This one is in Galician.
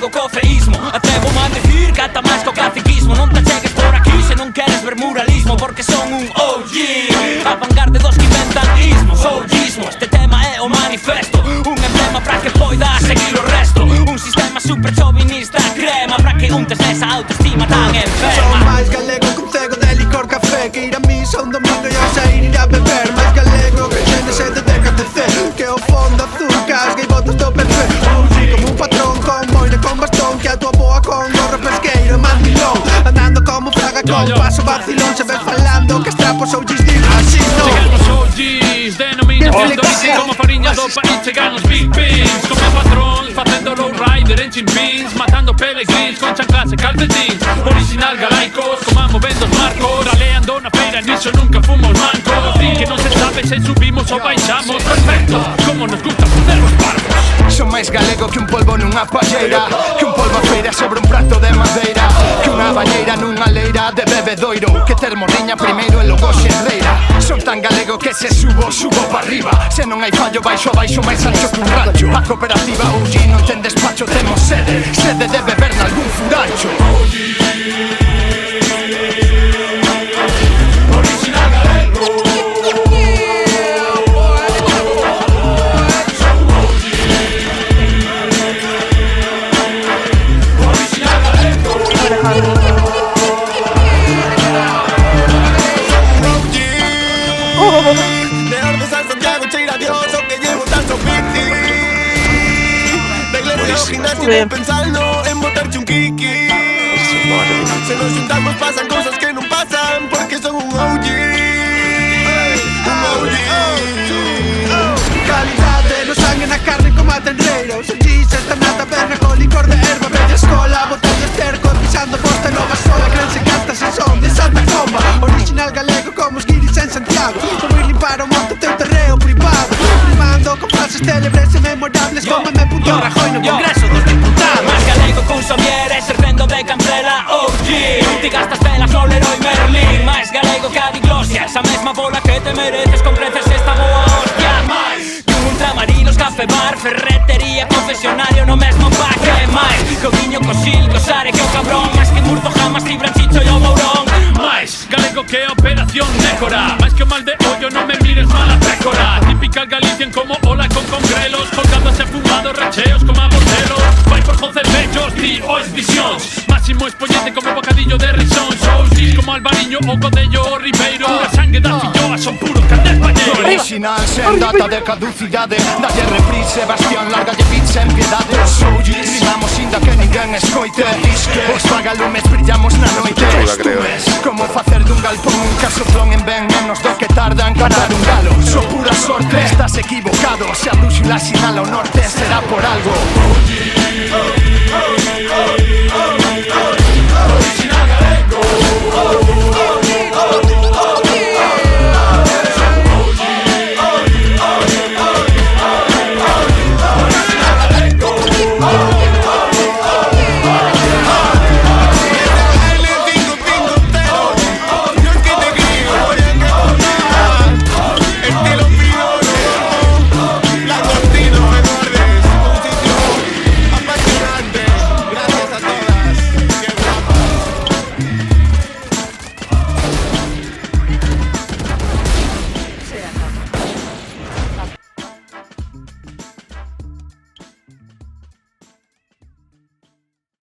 do cofeísmo. Atrevo-me a decir que ata máis co caciquismo. Non te chegues por aquí se non queres ver muralismo, porque son un OG, a vanguardia dos que inventan ismos. OGismo, este tema é o manifesto, un emblema para que poidas seguir o resto. Un sistema super chauvinista crema para que untes nesa autoestima tan enferma. Son máis galego que un cego de licor café, que ir a misa un domingo e ao sair ir a beber. Máis galego que xente sede de KTC, que o fondo azul casga e botas do PC. Como un patrón con moira con bastón, que a tua boa con gorro pesqueiro e mandilón, andando como fraga con paso vacilón. Se ves falando que estrapos OGs digo así non. Chegamos OGs, denominación do bici como fariña do país. Chegan os Big Pins, como patrón, facendo low rider en chimpins, matando pelegrins con chanclas e calcetins. Original galaicos, como movendo os marcos, raleando na feira, niso nunca fumos mancos. Din que non se sabe se subimos ou baixamos. Perfecto, como nos gusta facer os parvos. Son máis galego que un polvo nunha palleira, que un polvo a feira sobre un prato de madeira, que unha bañeira nunha leira de bebedoiro, que ter morriña primeiro e logo xerreira. Son tan galego que se subo, subo pa arriba. Se non hai fallo, baixo a baixo máis ancho que un rancho. A cooperativa OG non ten despacho, temos sede, sede de beber nalgún furancho. Original galego. De Ordes a Santiago, cheira a Dios, o que llevo tanto piti. De iglesia ao gimnasio vou pensando en botarche un kiki. Se nos juntamos pasan cosas que non pasan, porque son un OG. Un OG. Calidade no sangue, na carne como a tenreiro. Salchicha, esta nata, berna con licor de erva. Bella escola, botando esterco, pisando posta nova sola. Crense cantas e son de Santa Comba. Original galego como os guiris en Santiago. Como ir limpar o monte teu terreo privado, rimando con frases célebres e memorables, como me puto Rajoy no Congreso dos Diputados. Máis galego que un somier e servendo de cancela OG. Ti gastas velas no Leroy Merlin. Máis galego que a diglosia, esa mesma bola que te mereces con creces esta boa hostia. Máis que un ultramarinos, café bar, ferretería, confesionario no mesmo paque. Máis que o viño, co sil, co sare, que o cabrón. Máis que Murdo, Jamas, Cibranchicho e o Mourón. Máis galego que a operación Nécora. Máis que o mal de ollo, non me mires mal a pécora. Típica Galician como ola con congrelos, colgados e fumados, racheos como a Botelo. Vai por José Bellos, ti o visións. Máximo exponente como bocadillo de risón. Sousís como Albariño o Codello o Ribeiro. A sangue das filloas son puros candés pañeros. Original sen data de caducidade, dalle reprise, bastión, largalle pizza en piedade. Soullis, rimamos inda que ninguén escoite. Disque, os vagalumes brillamos na noite. Estumes, como facer dun galpón un casoplón en ben menos do que tarda en catar un galo. So pura sorte, estás equivocado. Se a brúxula sinala o norte será por algo.